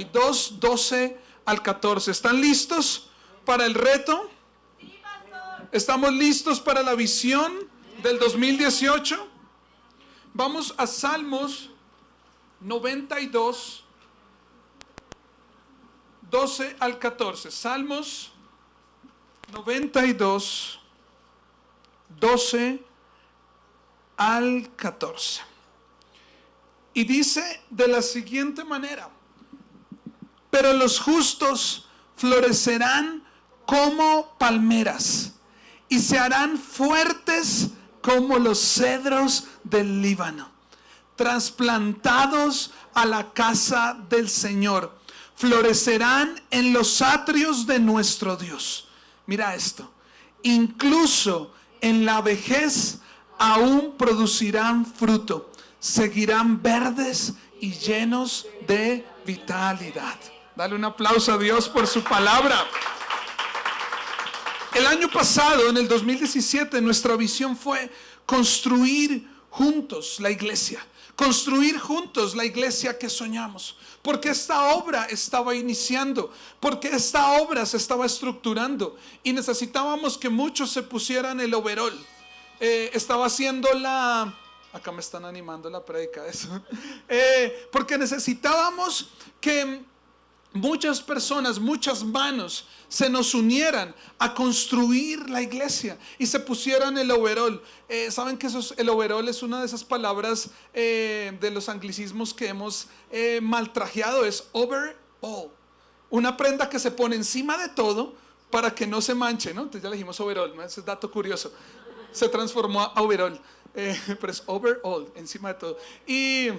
92, 12 al 14. ¿Están listos para el reto? Sí, pastor. ¿Estamos listos para la visión del 2018? Vamos a Salmos 92, 12 al 14. Salmos 92, 12 al 14. Y dice de la siguiente manera: pero los justos florecerán como palmeras y se harán fuertes como los cedros del Líbano, trasplantados a la casa del Señor. Florecerán en los atrios de nuestro Dios. Mira esto: incluso en la vejez aún producirán fruto, seguirán verdes y llenos de vitalidad. Dale un aplauso a Dios por su palabra. El año pasado, en el 2017, nuestra visión fue construir juntos la iglesia. Construir juntos la iglesia que soñamos. Porque esta obra estaba iniciando. Porque esta obra se estaba estructurando. Y necesitábamos que muchos se pusieran el overol. Estaba haciendo la... Acá me están animando la prédica, eso. Porque necesitábamos que muchas personas, muchas manos se nos unieran a construir la iglesia y se pusieran el overol. ¿Saben que el overol es una de esas palabras de los anglicismos que hemos maltrajeado? Es overall. Una prenda que se pone encima de todo para que no se manche, ¿no? Entonces ya le dijimos overall, ¿no? Ese es dato curioso. Se transformó a overall. Pero es overall, encima de todo. Y...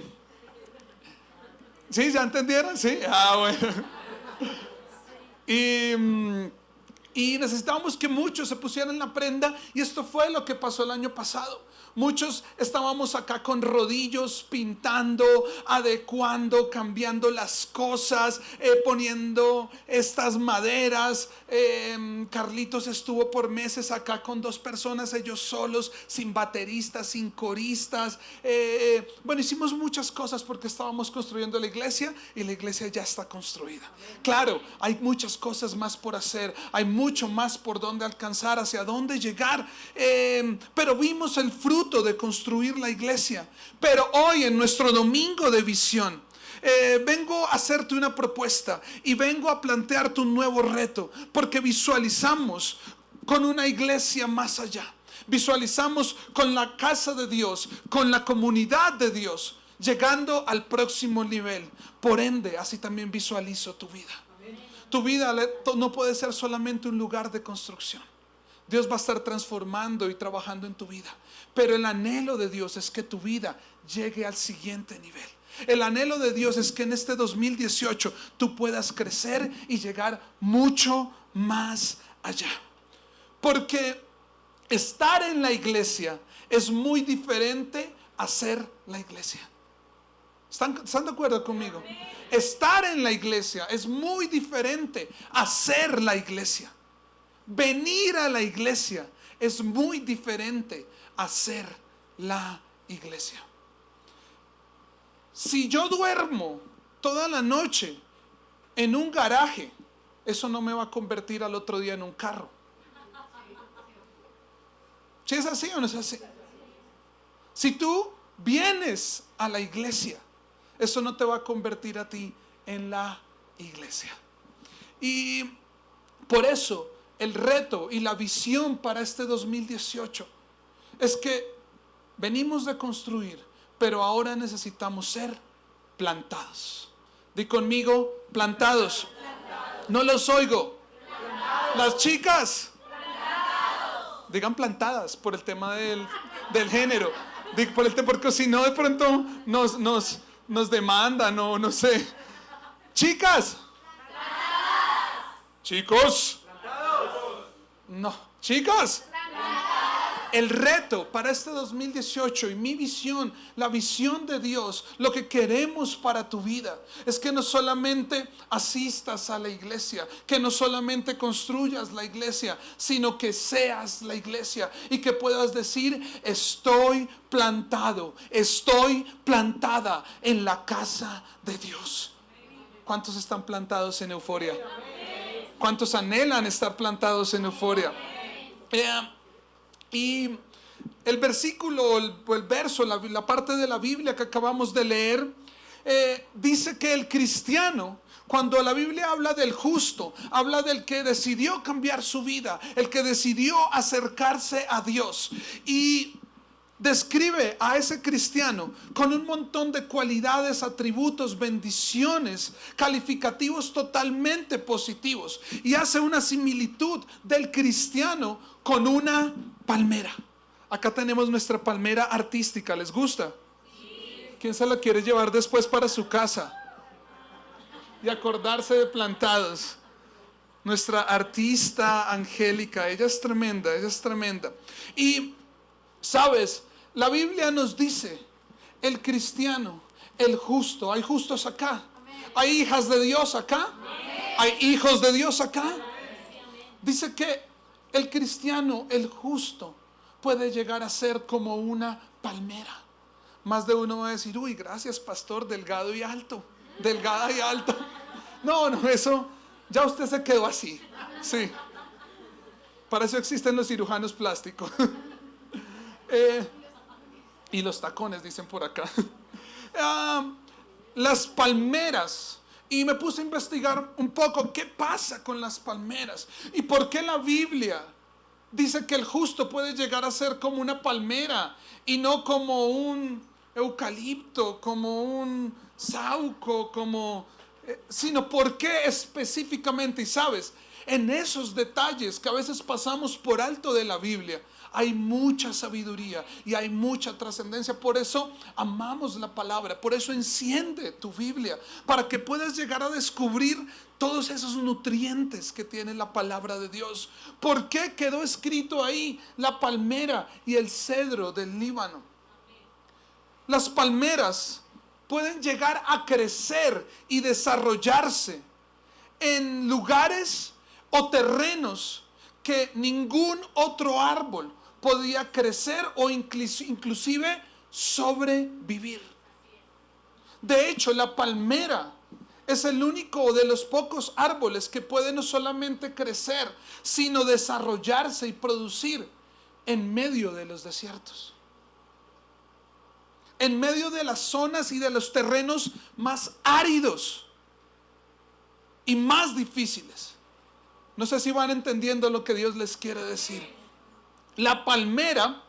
¿sí? ¿Ya entendieron? ¿Sí? Bueno. Y necesitábamos que muchos se pusieran la prenda. Y esto fue lo que pasó el año pasado. Muchos estábamos acá con rodillos, pintando, adecuando, cambiando las cosas, poniendo estas maderas. Carlitos estuvo por meses acá con 2 personas, ellos solos, sin bateristas, sin coristas. Bueno, hicimos muchas cosas porque estábamos construyendo la iglesia y la iglesia ya está construida. Claro, hay muchas cosas más por hacer, hay mucho más por donde alcanzar, hacia dónde llegar. Pero vimos el fruto de construir la iglesia. Pero hoy, en nuestro domingo de visión, vengo a hacerte una propuesta y vengo a plantearte un nuevo reto, porque visualizamos con una iglesia más allá. Visualizamos con la casa de Dios, con la comunidad de Dios, llegando al próximo nivel. Por ende, así también visualizo tu vida. Tu vida no puede ser solamente un lugar de construcción. Dios va a estar transformando y trabajando en tu vida. Pero el anhelo de Dios es que tu vida llegue al siguiente nivel. El anhelo de Dios es que en este 2018 tú puedas crecer y llegar mucho más allá. Porque estar en la iglesia es muy diferente a ser la iglesia. ¿Están de acuerdo conmigo? Estar en la iglesia es muy diferente a ser la iglesia. Venir a la iglesia es muy diferente a ser la iglesia. Si yo duermo toda la noche en un garaje, eso no me va a convertir al otro día en un carro. ¿Sí es así o no es así? Si tú vienes a la iglesia, eso no te va a convertir a ti en la iglesia. Y por eso el reto y la visión para este 2018 es que venimos de construir, pero ahora necesitamos ser plantados. Di conmigo, plantados. No los oigo. Las chicas, digan plantadas por el tema del género. Porque si no, de pronto nos demandan, no sé. Chicas. Chicos. No, chicas. El reto para este 2018 y mi visión, la visión de Dios, lo que queremos para tu vida, es que no solamente asistas a la iglesia, que no solamente construyas la iglesia, sino que seas la iglesia y que puedas decir: estoy plantado, estoy plantada en la casa de Dios. ¿Cuántos están plantados en Euforia? ¿Cuántos anhelan estar plantados en Euforia? Y el versículo, el verso, la parte de la Biblia que acabamos de leer, dice que el cristiano, cuando la Biblia habla del justo, habla del que decidió cambiar su vida, el que decidió acercarse a Dios, y describe a ese cristiano con un montón de cualidades, atributos, bendiciones, calificativos totalmente positivos, y hace una similitud del cristiano con una palmera. Acá tenemos nuestra palmera artística, ¿les gusta? ¿Quién se la quiere llevar después para su casa y acordarse de plantados? Nuestra artista Angélica, ella es tremenda, ella es tremenda. Y sabes, la Biblia nos dice, el cristiano, el justo, hay justos acá, hay hijas de Dios acá, hay hijos de Dios acá. Dice que el cristiano, el justo, puede llegar a ser como una palmera. Más de uno va a decir, uy, gracias pastor, delgado y alto, delgada y alta. No, eso, ya usted se quedó así. Sí, para eso existen los cirujanos plásticos. Y los tacones, dicen por acá. Las palmeras. Y me puse a investigar un poco qué pasa con las palmeras y por qué la Biblia dice que el justo puede llegar a ser como una palmera y no como un eucalipto, como un sauco, sino por qué específicamente. Y sabes, en esos detalles que a veces pasamos por alto de la Biblia, hay mucha sabiduría y hay mucha trascendencia. Por eso amamos la palabra, por eso enciende tu Biblia, para que puedas llegar a descubrir todos esos nutrientes que tiene la palabra de Dios. ¿Por qué quedó escrito ahí la palmera y el cedro del Líbano? Las palmeras pueden llegar a crecer y desarrollarse en lugares o terrenos que ningún otro árbol podía crecer o inclusive sobrevivir. De hecho, la palmera es el único de los pocos árboles que puede no solamente crecer, sino desarrollarse y producir en medio de los desiertos, en medio de las zonas y de los terrenos más áridos y más difíciles. No sé si van entendiendo lo que Dios les quiere decir. La palmera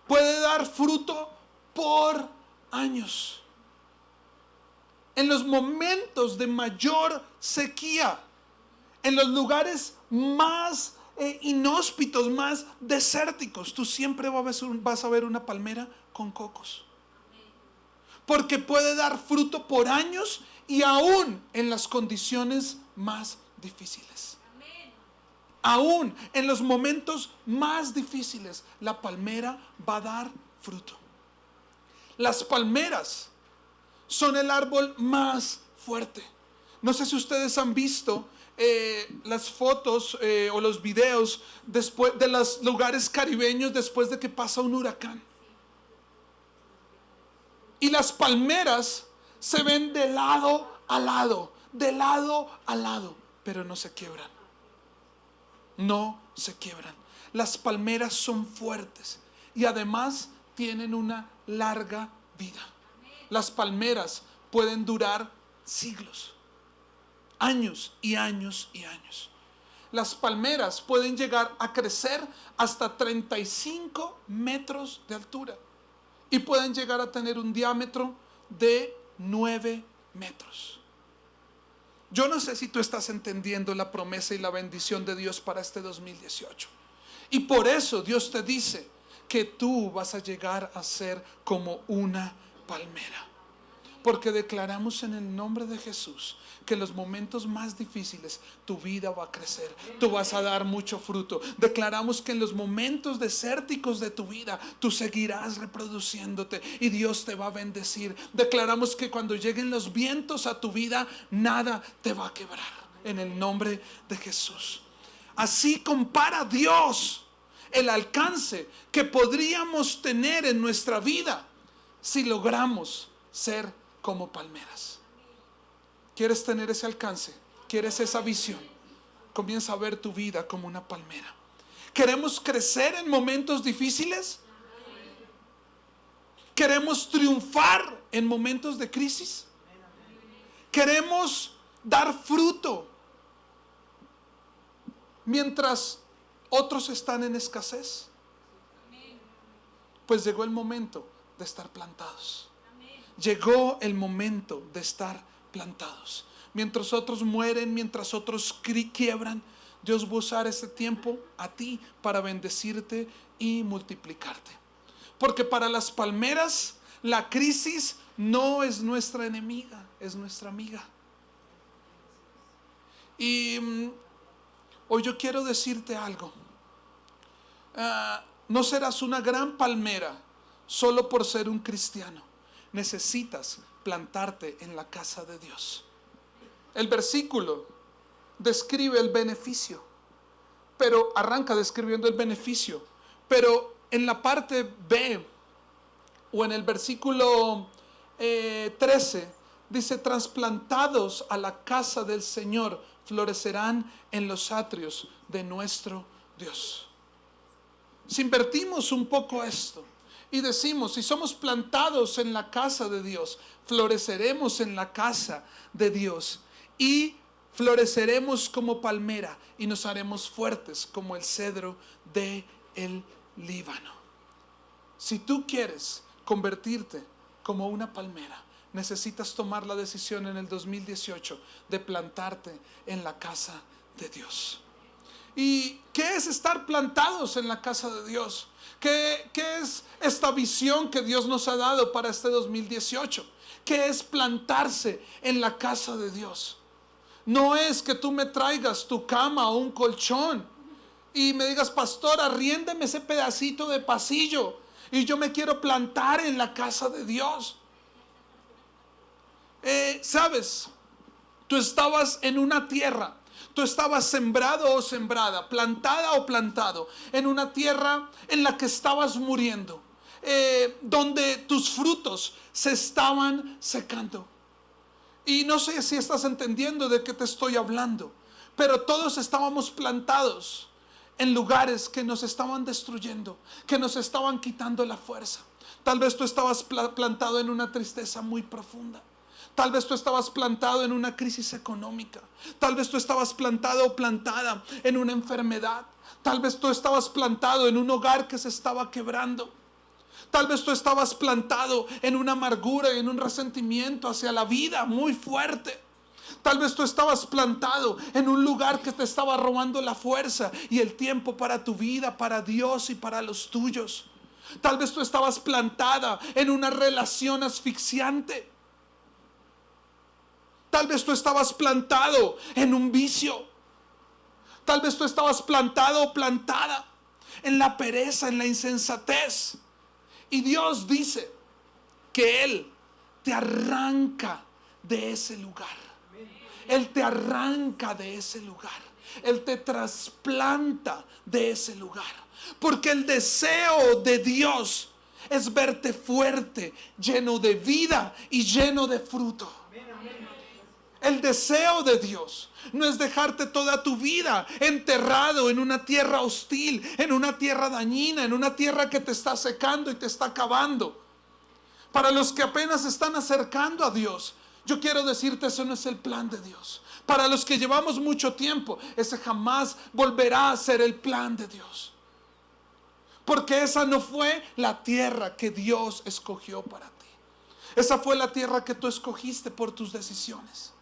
puede dar fruto por años. En los momentos de mayor sequía, en los lugares más inhóspitos, más desérticos, tú siempre vas a ver una palmera con cocos. Porque puede dar fruto por años y aún en las condiciones más difíciles. Aún en los momentos más difíciles, la palmera va a dar fruto. Las palmeras son el árbol más fuerte. No sé si ustedes han visto las fotos o los videos después de los lugares caribeños después de que pasa un huracán. Y las palmeras se ven de lado a lado, pero no se quiebran. No se quiebran. Las palmeras son fuertes y además tienen una larga vida. Las palmeras pueden durar siglos, años y años y años. Las palmeras pueden llegar a crecer hasta 35 metros de altura y pueden llegar a tener un diámetro de 9 metros. Yo no sé si tú estás entendiendo la promesa y la bendición de Dios para este 2018. Y por eso Dios te dice que tú vas a llegar a ser como una palmera. Porque declaramos en el nombre de Jesús que en los momentos más difíciles tu vida va a crecer, tú vas a dar mucho fruto. Declaramos que en los momentos desérticos de tu vida tú seguirás reproduciéndote y Dios te va a bendecir. Declaramos que cuando lleguen los vientos a tu vida, nada te va a quebrar, en el nombre de Jesús. Así compara Dios el alcance que podríamos tener en nuestra vida si logramos ser como palmeras. ¿Quieres tener ese alcance? ¿Quieres esa visión? Comienza a ver tu vida como una palmera. ¿Queremos crecer en momentos difíciles? ¿Queremos triunfar en momentos de crisis? ¿Queremos dar fruto mientras otros están en escasez? Pues llegó el momento de estar plantados. Llegó el momento de estar plantados. Mientras otros mueren, mientras otros quiebran, Dios va a usar ese tiempo a ti para bendecirte y multiplicarte. Porque para las palmeras, la crisis no es nuestra enemiga, es nuestra amiga. Y hoy yo quiero decirte algo. No serás una gran palmera solo por ser un cristiano. Necesitas plantarte en la casa de Dios. El versículo describe el beneficio, pero arranca describiendo el beneficio. Pero en la parte B, o en el versículo 13, dice: trasplantados a la casa del Señor, florecerán en los atrios de nuestro Dios. Si invertimos un poco esto y decimos, si somos plantados en la casa de Dios, floreceremos en la casa de Dios y floreceremos como palmera y nos haremos fuertes como el cedro de el Líbano. Si tú quieres convertirte como una palmera, necesitas tomar la decisión en el 2018 de plantarte en la casa de Dios. ¿Y qué es estar plantados en la casa de Dios? ¿Qué es esta visión que Dios nos ha dado para este 2018? ¿Qué es plantarse en la casa de Dios? No es que tú me traigas tu cama o un colchón y me digas: pastor, arriéndeme ese pedacito de pasillo y yo me quiero plantar en la casa de Dios. ¿Sabes? Tú estabas en una tierra. Tú estabas sembrado o sembrada, plantada o plantado en una tierra en la que estabas muriendo, donde tus frutos se estaban secando. Y no sé si estás entendiendo de qué te estoy hablando, pero todos estábamos plantados en lugares que nos estaban destruyendo, que nos estaban quitando la fuerza. Tal vez tú estabas plantado en una tristeza muy profunda. Tal vez tú estabas plantado en una crisis económica. Tal vez tú estabas plantado o plantada en una enfermedad. Tal vez tú estabas plantado en un hogar que se estaba quebrando. Tal vez tú estabas plantado en una amargura y en un resentimiento hacia la vida muy fuerte. Tal vez tú estabas plantado en un lugar que te estaba robando la fuerza y el tiempo para tu vida, para Dios y para los tuyos. Tal vez tú estabas plantada en una relación asfixiante. Tal vez tú estabas plantado en un vicio. Tal vez tú estabas plantado o plantada en la pereza, en la insensatez. Y Dios dice que Él te arranca de ese lugar. Él te arranca de ese lugar. Él te trasplanta de ese lugar. Porque el deseo de Dios es verte fuerte, lleno de vida y lleno de fruto. El deseo de Dios no es dejarte toda tu vida enterrado en una tierra hostil, en una tierra dañina, en una tierra que te está secando y te está acabando. Para los que apenas están acercando a Dios, yo quiero decirte, ese no es el plan de Dios. Para los que llevamos mucho tiempo, ese jamás volverá a ser el plan de Dios. Porque esa no fue la tierra que Dios escogió para ti. Esa fue la tierra que tú escogiste por tus decisiones.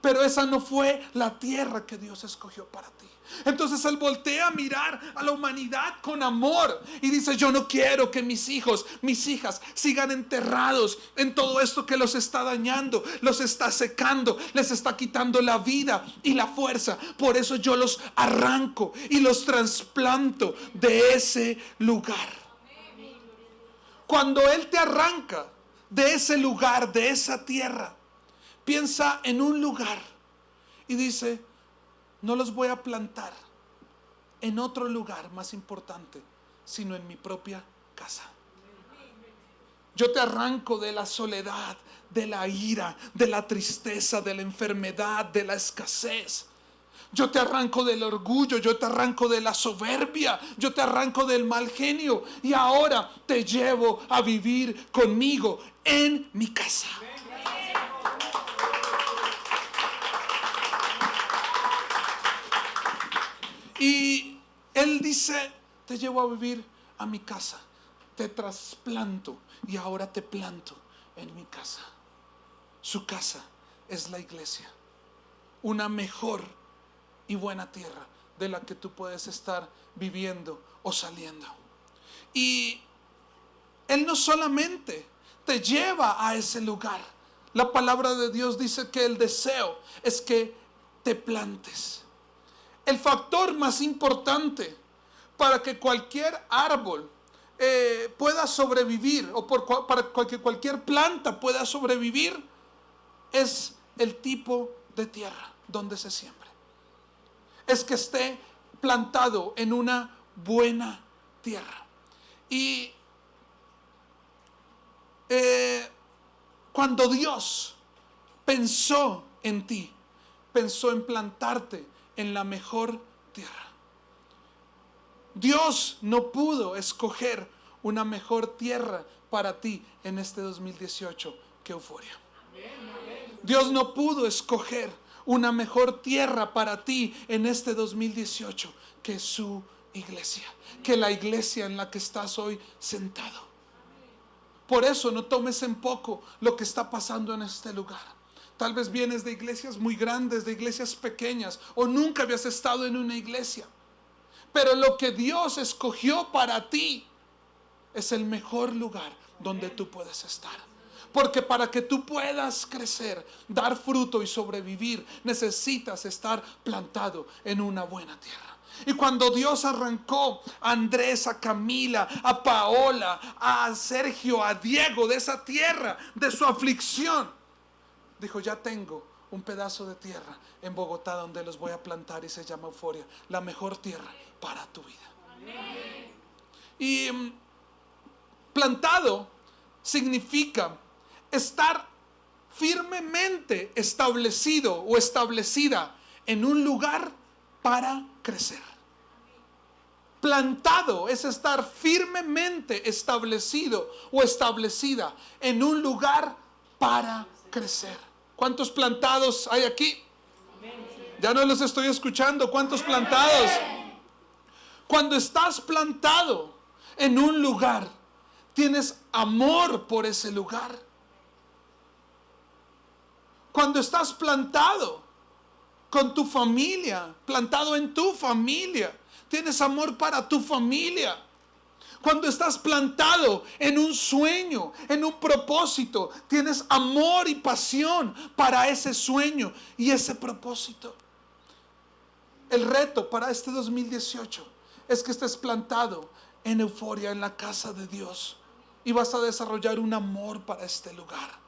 Pero esa no fue la tierra que Dios escogió para ti. Entonces Él voltea a mirar a la humanidad con amor y dice: yo no quiero que mis hijos, mis hijas sigan enterrados en todo esto que los está dañando, los está secando, les está quitando la vida y la fuerza. Por eso yo los arranco y los trasplanto de ese lugar. Cuando Él te arranca de ese lugar, de esa tierra, piensa en un lugar y dice: no los voy a plantar en otro lugar más importante, sino en mi propia casa. Yo te arranco de la soledad, de la ira, de la tristeza, de la enfermedad, de la escasez. Yo te arranco del orgullo, yo te arranco de la soberbia, yo te arranco del mal genio. Y ahora te llevo a vivir conmigo en mi casa. Y Él dice, te llevo a vivir a mi casa. Te trasplanto y ahora te planto en mi casa. Su casa es la iglesia. Una mejor y buena tierra de la que tú puedes estar viviendo o saliendo. Y Él no solamente te lleva a ese lugar. La palabra de Dios dice que el deseo es que te plantes. El factor más importante para que cualquier árbol pueda sobrevivir, o para que cualquier planta pueda sobrevivir, es el tipo de tierra donde se siembra. Es que esté plantado en una buena tierra. Y cuando Dios pensó en ti, pensó en plantarte en la mejor tierra. Dios no pudo escoger una mejor tierra para ti en este 2018 que Euforia. Dios no pudo escoger una mejor tierra para ti en este 2018 que su iglesia, que la iglesia en la que estás hoy sentado. Por eso no tomes en poco lo que está pasando en este lugar. Tal vez vienes de iglesias muy grandes, de iglesias pequeñas, o nunca habías estado en una iglesia. Pero lo que Dios escogió para ti es el mejor lugar donde tú puedes estar. Porque para que tú puedas crecer, dar fruto y sobrevivir, necesitas estar plantado en una buena tierra. Y cuando Dios arrancó a Andrés, a Camila, a Paola, a Sergio, a Diego de esa tierra, de su aflicción, dijo, ya tengo un pedazo de tierra en Bogotá donde los voy a plantar y se llama Euforia, la mejor tierra para tu vida. Amén. Y plantado significa estar firmemente establecido o establecida en un lugar para crecer. Plantado es estar firmemente establecido o establecida en un lugar para crecer. ¿Cuántos plantados hay aquí? Ya no los estoy escuchando. ¿Cuántos plantados? Cuando estás plantado en un lugar, tienes amor por ese lugar. Cuando estás plantado con tu familia, plantado en tu familia, tienes amor para tu familia. Cuando estás plantado en un sueño, en un propósito, tienes amor y pasión para ese sueño y ese propósito. El reto para este 2018 es que estés plantado en Euforia, en la casa de Dios, y vas a desarrollar un amor para este lugar.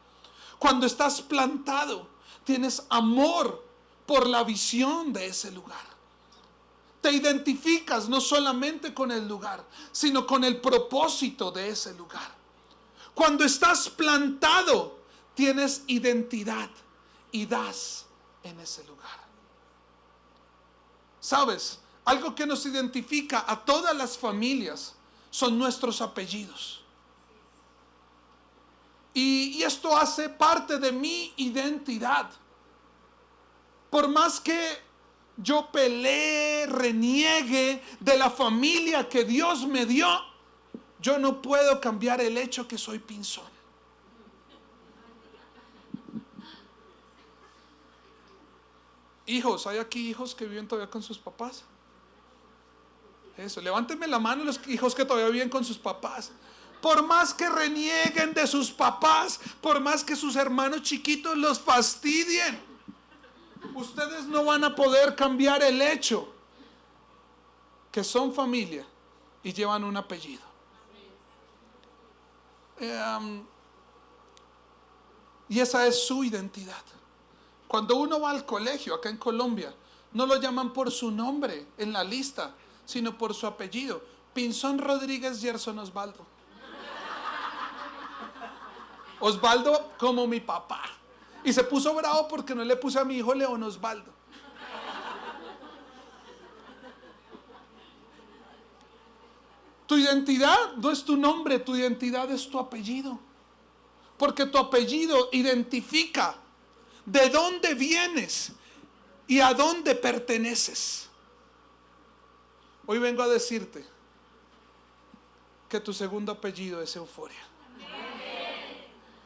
Cuando estás plantado, tienes amor por la visión de ese lugar. Te identificas no solamente con el lugar, sino con el propósito de ese lugar. Cuando estás plantado, tienes identidad y das en ese lugar. ¿Sabes? Algo que nos identifica a todas las familias son nuestros apellidos. Y esto hace parte de mi identidad. Por más que yo peleé, reniegue de la familia que Dios me dio, yo no puedo cambiar el hecho que soy Pinzón. Hijos, ¿hay aquí hijos que viven todavía con sus papás? Eso, levántenme la mano los hijos que todavía viven con sus papás. Por más que renieguen de sus papás, por más que sus hermanos chiquitos los fastidien, ustedes no van a poder cambiar el hecho que son familia y llevan un apellido. Y esa es su identidad. Cuando uno va al colegio acá en Colombia, no lo llaman por su nombre en la lista, sino por su apellido. Pinzón Rodríguez Gerson Osvaldo. Osvaldo como mi papá. Y se puso bravo porque no le puse a mi hijo León Osvaldo. Tu identidad no es tu nombre, tu identidad es tu apellido. Porque tu apellido identifica de dónde vienes y a dónde perteneces. Hoy vengo a decirte que tu segundo apellido es Euforia.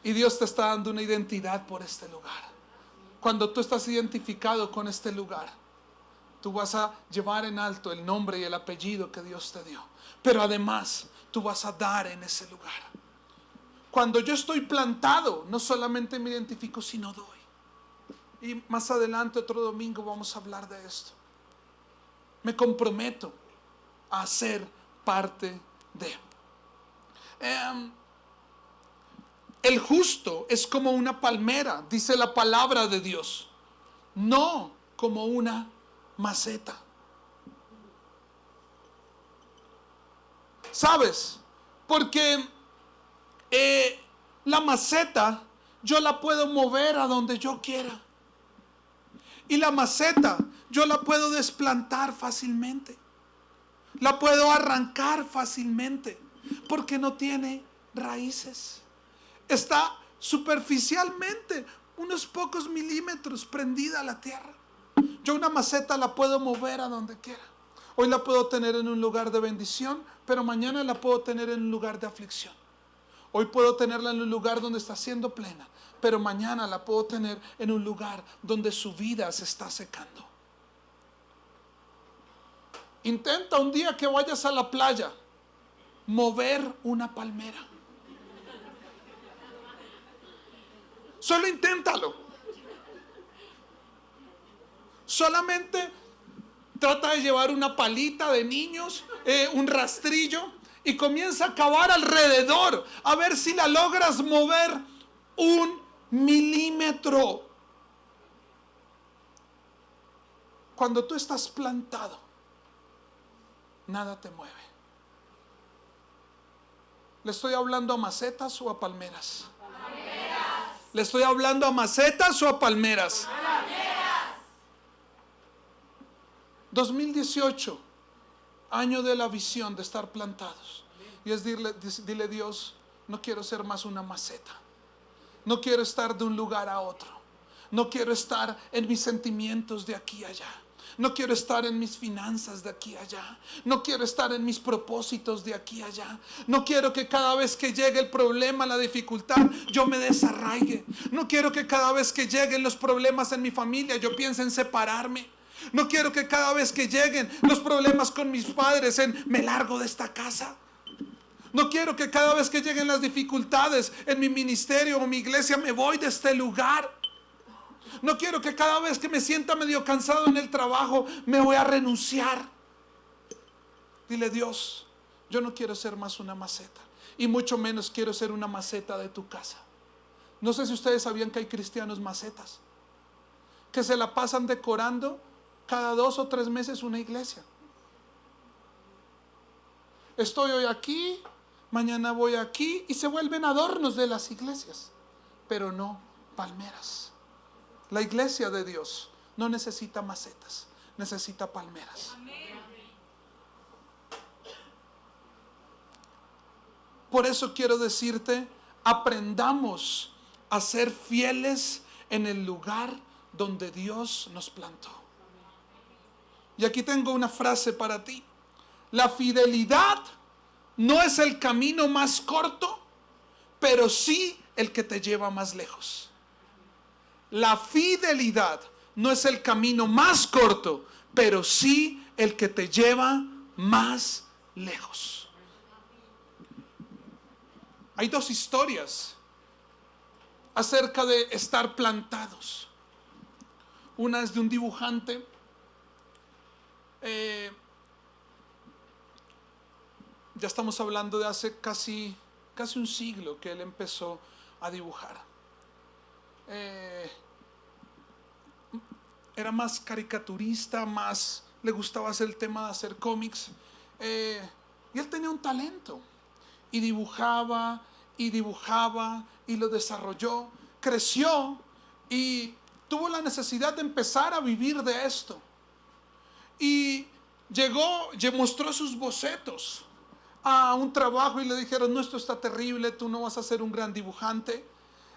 Y Dios te está dando una identidad por este lugar. Cuando tú estás identificado con este lugar, tú vas a llevar en alto el nombre y el apellido que Dios te dio. Pero además, tú vas a dar en ese lugar. Cuando yo estoy plantado, no solamente me identifico, sino doy. Y más adelante, otro domingo, vamos a hablar de esto. Me comprometo a ser parte de. El justo es como una palmera, dice la palabra de Dios, no como una maceta. ¿Sabes? Porque la maceta yo la puedo mover a donde yo quiera. Y la maceta yo la puedo desplantar fácilmente. La puedo arrancar fácilmente porque no tiene raíces. Está superficialmente unos pocos milímetros prendida a la tierra. Yo una maceta la puedo mover a donde quiera. Hoy la puedo tener en un lugar de bendición, pero mañana la puedo tener en un lugar de aflicción. Hoy puedo tenerla en un lugar donde está siendo plena, pero mañana la puedo tener en un lugar donde su vida se está secando. Intenta un día que vayas a la playa mover una palmera. Solo inténtalo. Solamente trata de llevar una palita de niños, un rastrillo, y comienza a cavar alrededor a ver si la logras mover 1 milímetro. Cuando tú estás plantado, nada te mueve. ¿Le estoy hablando a macetas o a palmeras? Palmeras. ¿Le estoy hablando a macetas o a palmeras? Palmeras. 2018, año de la visión de estar plantados. Y es dile Dios, no quiero ser más una maceta. No quiero estar de un lugar a otro. No quiero estar en mis sentimientos de aquí a allá. No quiero estar en mis finanzas de aquí a allá. No quiero estar en mis propósitos de aquí a allá. No quiero que cada vez que llegue el problema, la dificultad, yo me desarraigue. No quiero que cada vez que lleguen los problemas en mi familia, yo piense en separarme. No quiero que cada vez que lleguen los problemas con mis padres, me largo de esta casa. No quiero que cada vez que lleguen las dificultades en mi ministerio o mi iglesia, me voy de este lugar. No quiero que cada vez que me sienta medio cansado en el trabajo, me voy a renunciar. Dile, Dios, yo no quiero ser más una maceta. Y mucho menos quiero ser una maceta de tu casa. No sé si ustedes sabían que hay cristianos macetas, que se la pasan decorando cada 2 o 3 meses una iglesia. Estoy hoy aquí, mañana voy aquí, y se vuelven adornos de las iglesias, pero no palmeras. La iglesia de Dios no necesita macetas, necesita palmeras. Por eso quiero decirte, aprendamos a ser fieles en el lugar donde Dios nos plantó. Y aquí tengo una frase para ti. La fidelidad no es el camino más corto, pero sí el que te lleva más lejos. La fidelidad no es el camino más corto, pero sí el que te lleva más lejos. Hay 2 historias acerca de estar plantados. Una es de un dibujante ya estamos hablando de hace casi un siglo que él empezó a dibujar. Era más caricaturista, más le gustaba hacer el tema de hacer cómics, y él tenía un talento y dibujaba y dibujaba y lo desarrolló, creció y tuvo la necesidad de empezar a vivir de esto. Y mostró sus bocetos a un trabajo y le dijeron: no, esto está terrible, tú no vas a ser un gran dibujante.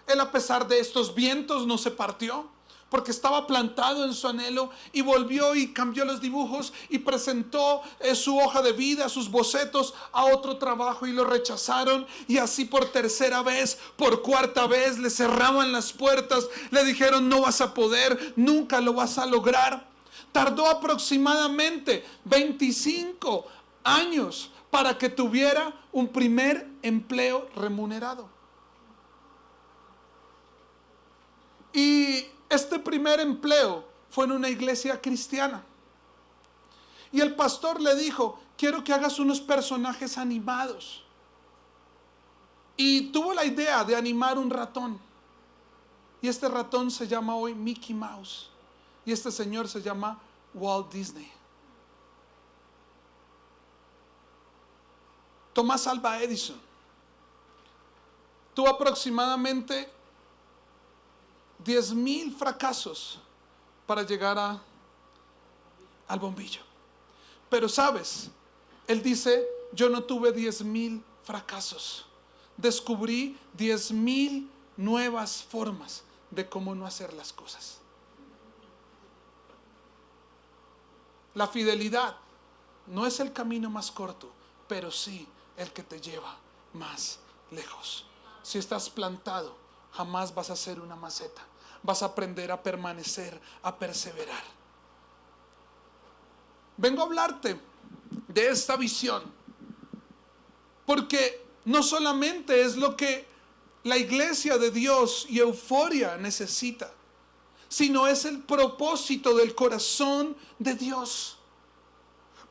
Él, a pesar de estos vientos, no se partió, porque estaba plantado en su anhelo, y volvió y cambió los dibujos y presentó su hoja de vida, sus bocetos, a otro trabajo y lo rechazaron. Y así por tercera vez, por cuarta vez, le cerraban las puertas, le dijeron: no vas a poder, nunca lo vas a lograr. Tardó aproximadamente 25 años para que tuviera un primer empleo remunerado. Y este primer empleo fue en una iglesia cristiana. Y el pastor le dijo: quiero que hagas unos personajes animados. Y tuvo la idea de animar un ratón. Y este ratón se llama hoy Mickey Mouse. Y este señor se llama Walt Disney. Thomas Alva Edison tuvo aproximadamente 10,000 fracasos para llegar al bombillo. Pero sabes, él dice: yo no tuve 10,000 fracasos. Descubrí 10,000 nuevas formas de cómo no hacer las cosas. La fidelidad no es el camino más corto, pero sí el que te lleva más lejos. Si estás plantado, jamás vas a ser una maceta. Vas a aprender a permanecer, a perseverar. Vengo a hablarte de esta visión, porque no solamente es lo que la iglesia de Dios y Euforia necesita, sino es el propósito del corazón de Dios.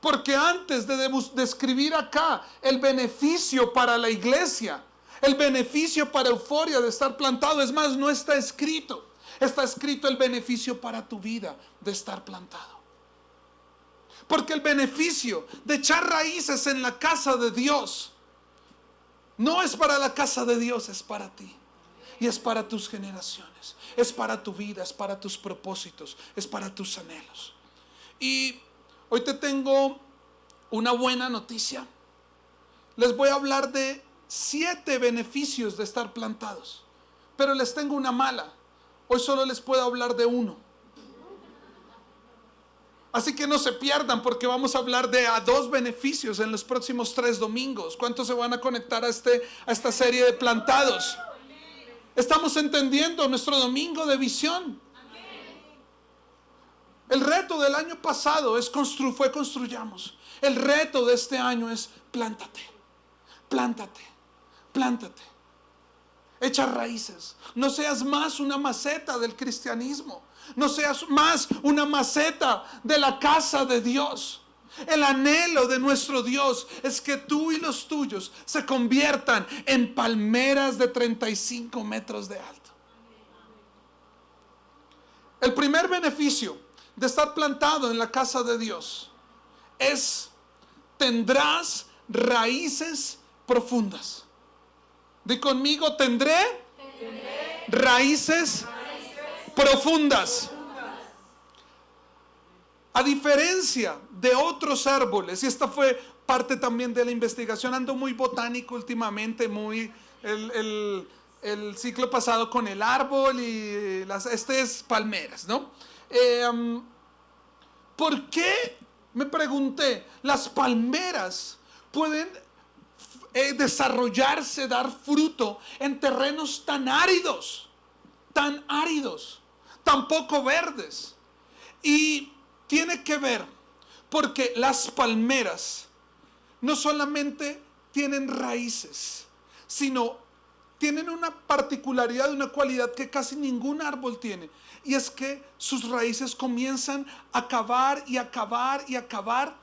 Porque antes de describir acá el beneficio para la iglesia, el beneficio para Euforia de estar plantado, es más, no está escrito. Está escrito el beneficio para tu vida de estar plantado. Porque el beneficio de echar raíces en la casa de Dios no es para la casa de Dios, es para ti. Y es para tus generaciones, es para tu vida, es para tus propósitos, es para tus anhelos. Y hoy te tengo una buena noticia. Les voy a hablar de 7 beneficios de estar plantados, pero les tengo una mala. Hoy solo les puedo hablar de uno. Así que no se pierdan, porque vamos a hablar de 2 beneficios en los próximos 3 domingos. ¿Cuántos se van a conectar a esta serie de plantados? Estamos entendiendo nuestro domingo de visión. El reto del año pasado fue construyamos. El reto de este año es plántate, plántate, plántate. Echa raíces. No seas más una maceta del cristianismo. No seas más una maceta de la casa de Dios. El anhelo de nuestro Dios es que tú y los tuyos se conviertan en palmeras de 35 metros de alto. El primer beneficio de estar plantado en la casa de Dios es: tendrás raíces profundas. Di conmigo: tendré raíces profundas. A diferencia de otros árboles, y esta fue parte también de la investigación, ando muy botánico últimamente, el ciclo pasado con el árbol y este es palmeras, ¿no? ¿Por qué, me pregunté, las palmeras pueden desarrollarse, dar fruto en terrenos tan áridos, tan poco verdes? Y tiene que ver porque las palmeras no solamente tienen raíces, sino tienen una particularidad, una cualidad que casi ningún árbol tiene, y es que sus raíces comienzan a cavar y a cavar y a cavar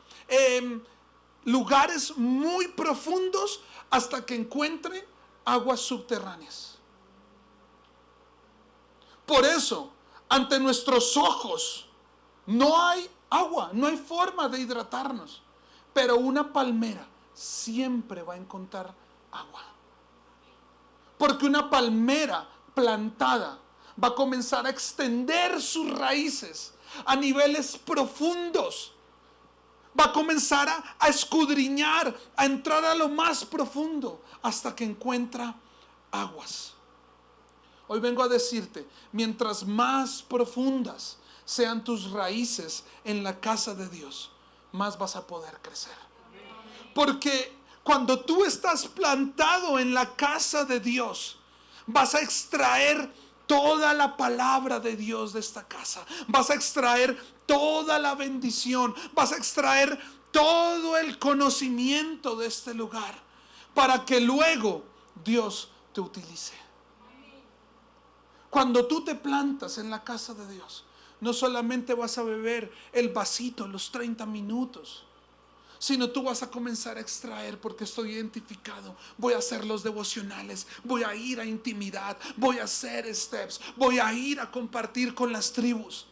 lugares muy profundos hasta que encuentren aguas subterráneas. Por eso, ante nuestros ojos no hay agua, no hay forma de hidratarnos, pero una palmera siempre va a encontrar agua. Porque una palmera plantada va a comenzar a extender sus raíces a niveles profundos. Va a comenzar a escudriñar, a entrar a lo más profundo hasta que encuentra aguas. Hoy vengo a decirte, mientras más profundas sean tus raíces en la casa de Dios, más vas a poder crecer. Porque cuando tú estás plantado en la casa de Dios, vas a extraer toda la palabra de Dios de esta casa. Vas a extraer toda la bendición. Vas a extraer todo el conocimiento de este lugar para que luego Dios te utilice. Cuando tú te plantas en la casa de Dios, no solamente vas a beber el vasito los 30 minutos, sino tú vas a comenzar a extraer, porque estoy identificado. Voy a hacer los devocionales, voy a ir a intimidad, voy a hacer steps, voy a ir a compartir con las tribus.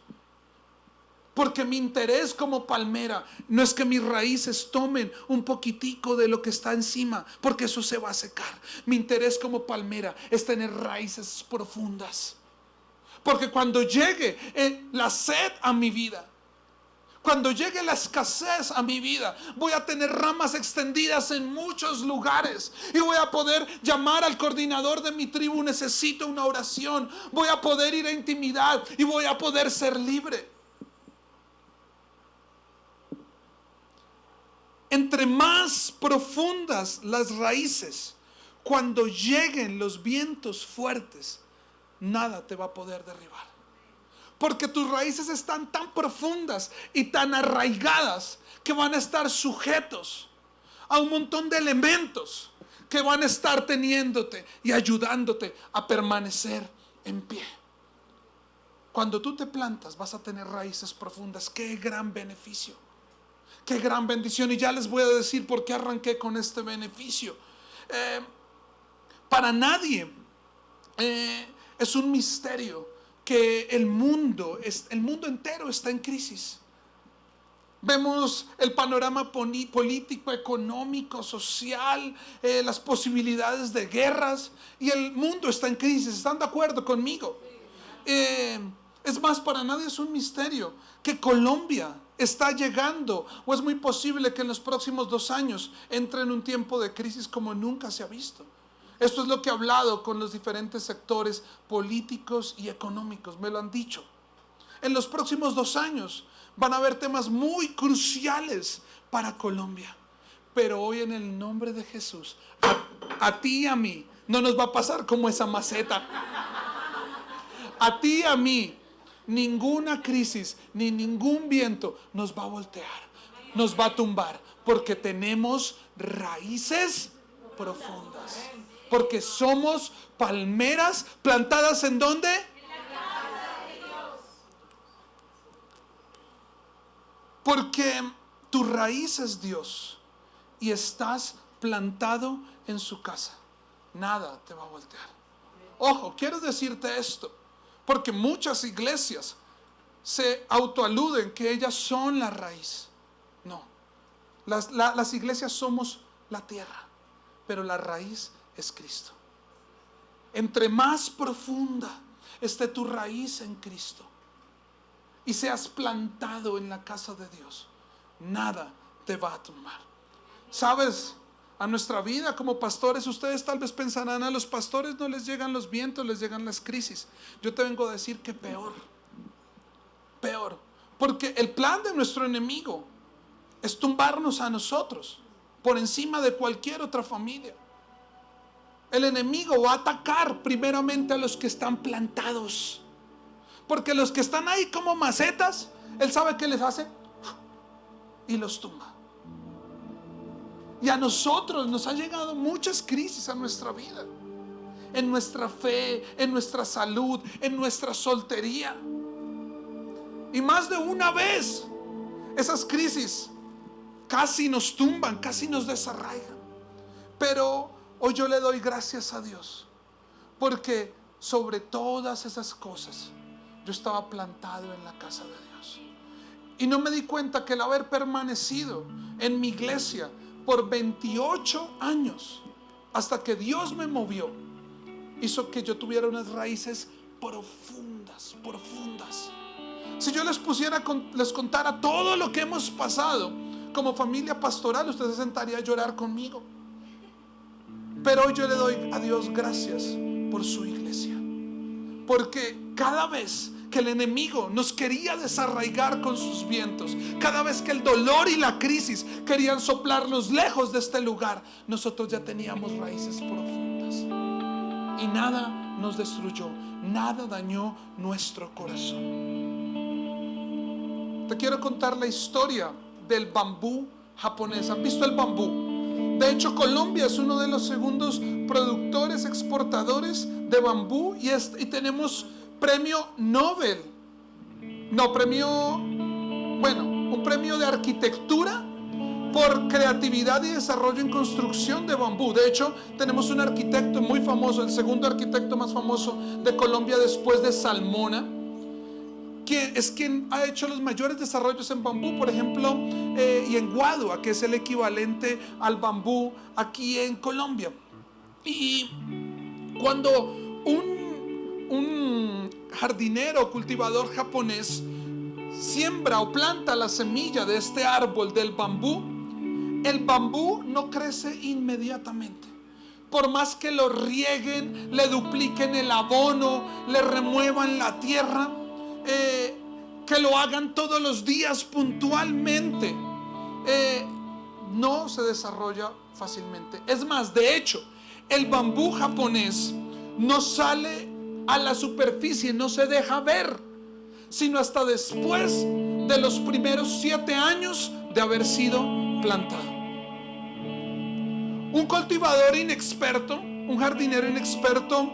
Porque mi interés como palmera no es que mis raíces tomen un poquitico de lo que está encima, porque eso se va a secar. Mi interés como palmera es tener raíces profundas. Porque cuando llegue la sed a mi vida, cuando llegue la escasez a mi vida, voy a tener ramas extendidas en muchos lugares y voy a poder llamar al coordinador de mi tribu, necesito una oración. Voy a poder ir a intimidad y voy a poder ser libre. Entre más profundas las raíces, cuando lleguen los vientos fuertes, nada te va a poder derribar. Porque tus raíces están tan profundas y tan arraigadas que van a estar sujetos a un montón de elementos que van a estar teniéndote y ayudándote a permanecer en pie. Cuando tú te plantas vas a tener raíces profundas. ¡Qué gran beneficio! ¡Qué gran bendición! Y ya les voy a decir por qué arranqué con este beneficio. Para nadie es un misterio que el mundo entero está en crisis. Vemos el panorama político, económico, social, las posibilidades de guerras, y el mundo está en crisis. ¿Están de acuerdo conmigo? Es más, para nadie es un misterio que Colombia está llegando, o es muy posible que en los próximos 2 años entre en un tiempo de crisis como nunca se ha visto. Esto es lo que he hablado con los diferentes sectores políticos y económicos, me lo han dicho. En los próximos 2 años van a haber temas muy cruciales para Colombia. Pero hoy, en el nombre de Jesús, a ti y a mí no nos va a pasar como esa maceta. A ti y a mí ninguna crisis ni ningún viento nos va a voltear, nos va a tumbar, porque tenemos raíces profundas. Porque somos palmeras plantadas ¿en dónde? En la casa de Dios. Porque tu raíz es Dios y estás plantado en su casa. Nada te va a voltear. Ojo, quiero decirte esto, porque muchas iglesias se autoaluden que ellas son la raíz. No, las iglesias somos la tierra, pero la raíz es Cristo. Entre más profunda esté tu raíz en Cristo y seas plantado en la casa de Dios, nada te va a tumbar. ¿Sabes? A nuestra vida como pastores, ustedes tal vez pensarán, a los pastores no les llegan los vientos, les llegan las crisis. Yo te vengo a decir que peor, porque el plan de nuestro enemigo es tumbarnos a nosotros por encima de cualquier otra familia. El enemigo va a atacar primeramente a los que están plantados, porque los que están ahí como macetas, él sabe qué les hace y los tumba. Y a nosotros nos han llegado muchas crisis a nuestra vida, en nuestra fe, en nuestra salud, en nuestra soltería. Y más de una vez esas crisis casi nos tumban, casi nos desarraigan. Pero hoy yo le doy gracias a Dios, porque sobre todas esas cosas yo estaba plantado en la casa de Dios. Y no me di cuenta que el haber permanecido en mi iglesia por 28 años, hasta que Dios me movió, hizo que yo tuviera unas raíces profundas, profundas. Si yo les contara todo lo que hemos pasado como familia pastoral, usted se sentaría a llorar conmigo. Pero hoy yo le doy a Dios gracias por su iglesia, porque cada vez que el enemigo nos quería desarraigar con sus vientos, cada vez que el dolor y la crisis querían soplarnos lejos de este lugar, nosotros ya teníamos raíces profundas y nada nos destruyó, nada dañó nuestro corazón. Te quiero contar la historia del bambú japonés. ¿Han visto el bambú? De hecho, Colombia es uno de los segundos productores, exportadores de bambú, y tenemos premio Nobel. Un premio de arquitectura por creatividad y desarrollo en construcción de bambú. De hecho, tenemos un arquitecto muy famoso, el segundo arquitecto más famoso de Colombia después de Salmona, que es quien ha hecho los mayores desarrollos en bambú, por ejemplo, y en guadua, que es el equivalente al bambú aquí en Colombia. Y cuando un jardinero o cultivador japonés siembra o planta la semilla de este árbol del bambú, el bambú no crece inmediatamente. Por más que lo rieguen, le dupliquen el abono, le remuevan la tierra, que lo hagan todos los días puntualmente, no se desarrolla fácilmente. Es más, de hecho, el bambú japonés no sale a la superficie, no se deja ver, sino hasta después de los primeros 7 años de haber sido plantado. Un cultivador inexperto, un jardinero inexperto,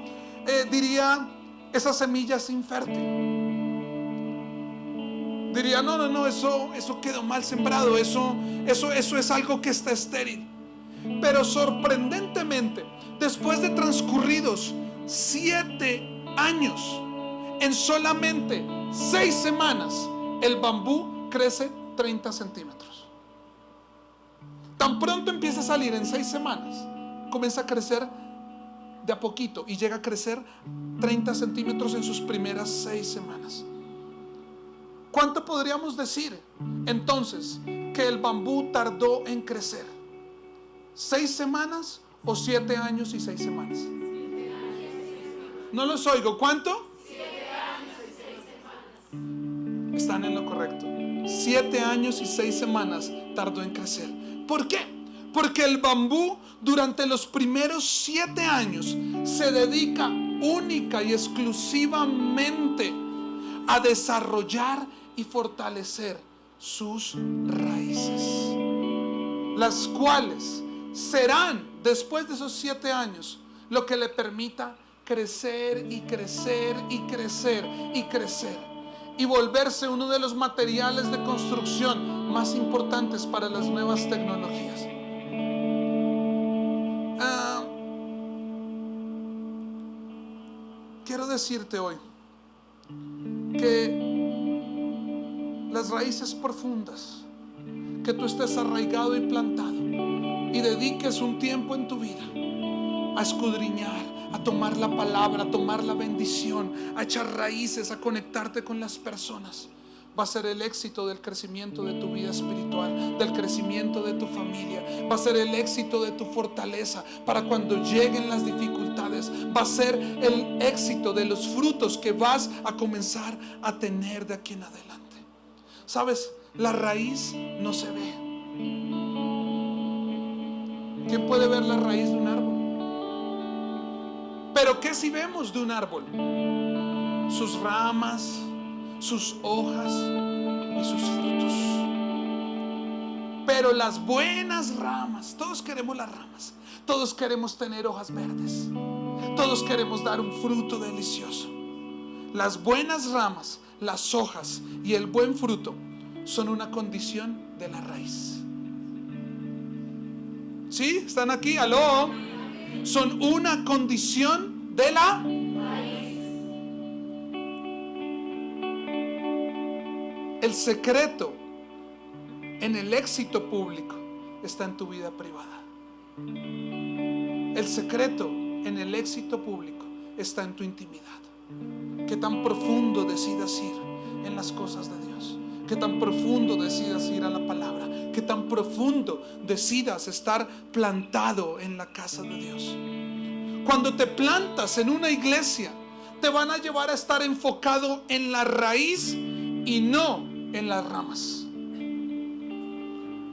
diría: esa semilla es infértil. Diría: no, eso quedó mal sembrado, eso es algo que está estéril. Pero sorprendentemente, después de transcurridos 7 años, en solamente 6 semanas, el bambú crece 30 centímetros. Tan pronto empieza a salir, en 6 semanas, comienza a crecer de a poquito y llega a crecer 30 centímetros en sus primeras 6 semanas. ¿Cuánto podríamos decir entonces que el bambú tardó en crecer? ¿6 semanas o 7 años y 6 semanas? No los oigo. ¿Cuánto? 7 años y 6 semanas. Están en lo correcto. 7 años y 6 semanas tardó en crecer. ¿Por qué? Porque el bambú durante los primeros 7 años se dedica única y exclusivamente a desarrollar y fortalecer sus raíces, las cuales serán, después de esos 7 años, lo que le permita crecer y crecer y crecer y crecer, y volverse uno de los materiales de construcción más importantes para las nuevas tecnologías. Quiero decirte hoy que las raíces profundas, que tú estés arraigado y plantado y dediques un tiempo en tu vida a escudriñar, a tomar la palabra, a tomar la bendición, a echar raíces, a conectarte con las personas, va a ser el éxito del crecimiento de tu vida espiritual, del crecimiento de tu familia, va a ser el éxito de tu fortaleza para cuando lleguen las dificultades, va a ser el éxito de los frutos que vas a comenzar a tener de aquí en adelante. ¿Sabes? La raíz no se ve. ¿Quién puede ver la raíz de un árbol? Pero ¿qué si vemos de un árbol? Sus ramas, sus hojas y sus frutos. Pero las buenas ramas, todos queremos las ramas, todos queremos tener hojas verdes, todos queremos dar un fruto delicioso. Las buenas ramas, las hojas y el buen fruto son una condición de la raíz. ¿Sí? ¿Están aquí? ¿Aló? Son una condición de la raíz. El secreto en el éxito público está en tu vida privada. El secreto en el éxito público está en tu intimidad. Qué tan profundo decidas ir en las cosas de Dios. Qué tan profundo decidas ir a la palabra. Qué tan profundo decidas estar plantado en la casa de Dios. Cuando te plantas en una iglesia, te van a llevar a estar enfocado en la raíz y no en las ramas.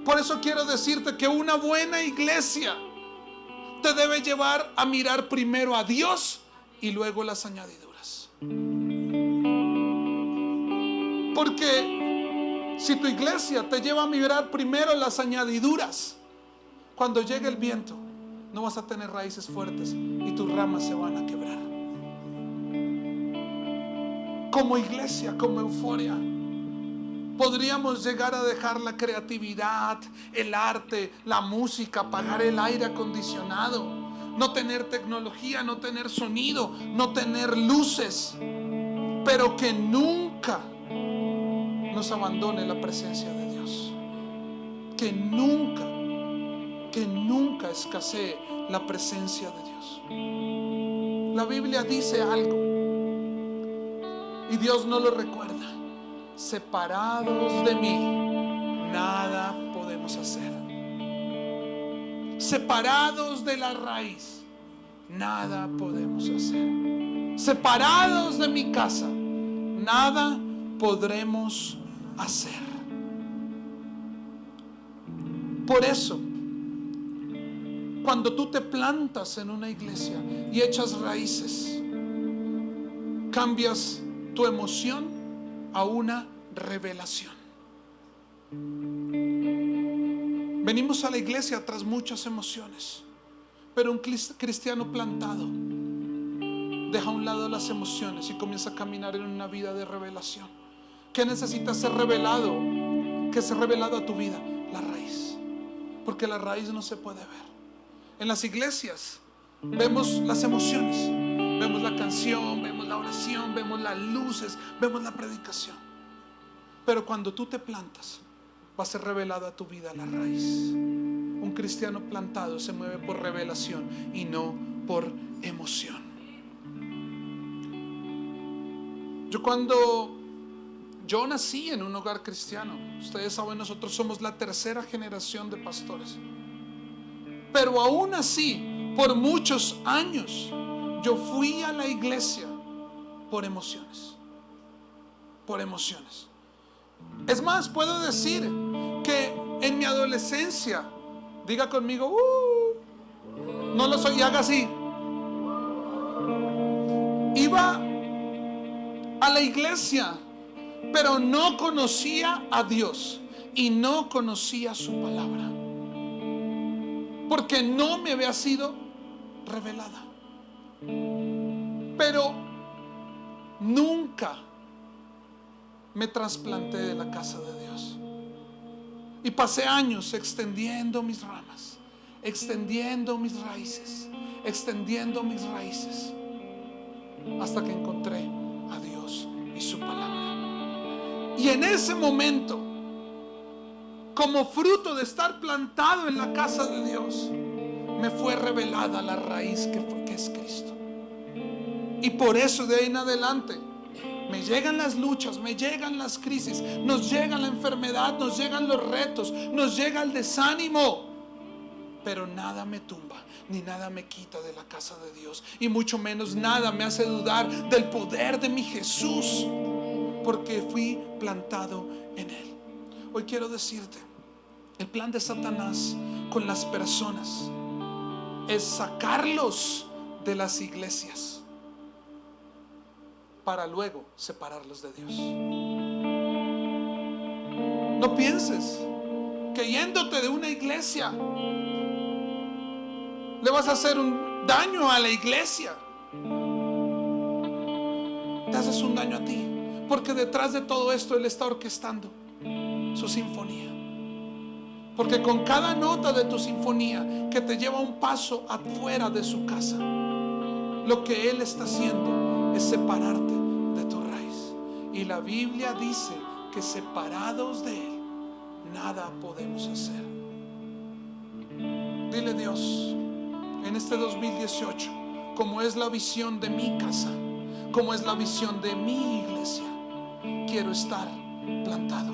Por eso quiero decirte que una buena iglesia te debe llevar a mirar primero a Dios y luego las añadiduras. Porque si tu iglesia te lleva a mirar primero las añadiduras, cuando llegue el viento no vas a tener raíces fuertes y tus ramas se van a quebrar. Como iglesia, como Euforia, podríamos llegar a dejar la creatividad, el arte, la música, apagar el aire acondicionado, no tener tecnología, no tener sonido, no tener luces, pero que nunca nos abandone la presencia de Dios. Que nunca escasee la presencia de Dios. La Biblia dice algo y Dios no lo recuerda: separados de mí, nada podemos hacer. Separados de la raíz, nada podemos hacer. Separados de mi casa, nada podremos hacer. Por eso, cuando tú te plantas en una iglesia y echas raíces, cambias tu emoción a una revelación. Venimos a la iglesia tras muchas emociones, pero un cristiano plantado deja a un lado las emociones y comienza a caminar en una vida de revelación. ¿Qué necesita ser revelado? ¿Qué es revelado a tu vida? La raíz, porque la raíz no se puede ver. En las iglesias vemos las emociones, vemos la canción, vemos la oración, vemos las luces, vemos la predicación. Pero cuando tú te plantas, va a ser revelado a tu vida la raíz. Un cristiano plantado se mueve por revelación y no por emoción. Yo nací en un hogar cristiano. Ustedes saben, nosotros somos la tercera generación de pastores. Pero aún así, por muchos años, yo fui a la iglesia por emociones. Por emociones. Es más, puedo decir que en mi adolescencia, diga conmigo, no lo soy, haga así. Iba a la iglesia, pero no conocía a Dios y no conocía su palabra, porque no me había sido revelada. Pero nunca me trasplanté de la casa de Dios. Y pasé años extendiendo mis ramas, extendiendo mis raíces, hasta que encontré a Dios y su palabra. Y en ese momento, como fruto de estar plantado en la casa de Dios, me fue revelada la raíz que es Cristo. Y por eso de ahí en adelante me llegan las luchas, me llegan las crisis, nos llega la enfermedad, nos llegan los retos, nos llega el desánimo, pero nada me tumba, ni nada me quita de la casa de Dios, y mucho menos nada me hace dudar del poder de mi Jesús, porque fui plantado en Él. Hoy quiero decirte, el plan de Satanás con las personas es sacarlos de las iglesias para luego separarlos de Dios. No pienses que yéndote de una iglesia le vas a hacer un daño a la iglesia. Te haces un daño a ti, porque detrás de todo esto Él está orquestando su sinfonía. Porque con cada nota de tu sinfonía que te lleva un paso afuera de su casa, lo que Él está haciendo es separarte de tu raíz. Y la Biblia dice que separados de Él nada podemos hacer. Dile: Dios, en este 2018 como es la visión de mi casa, como es la visión de mi iglesia, quiero estar plantado.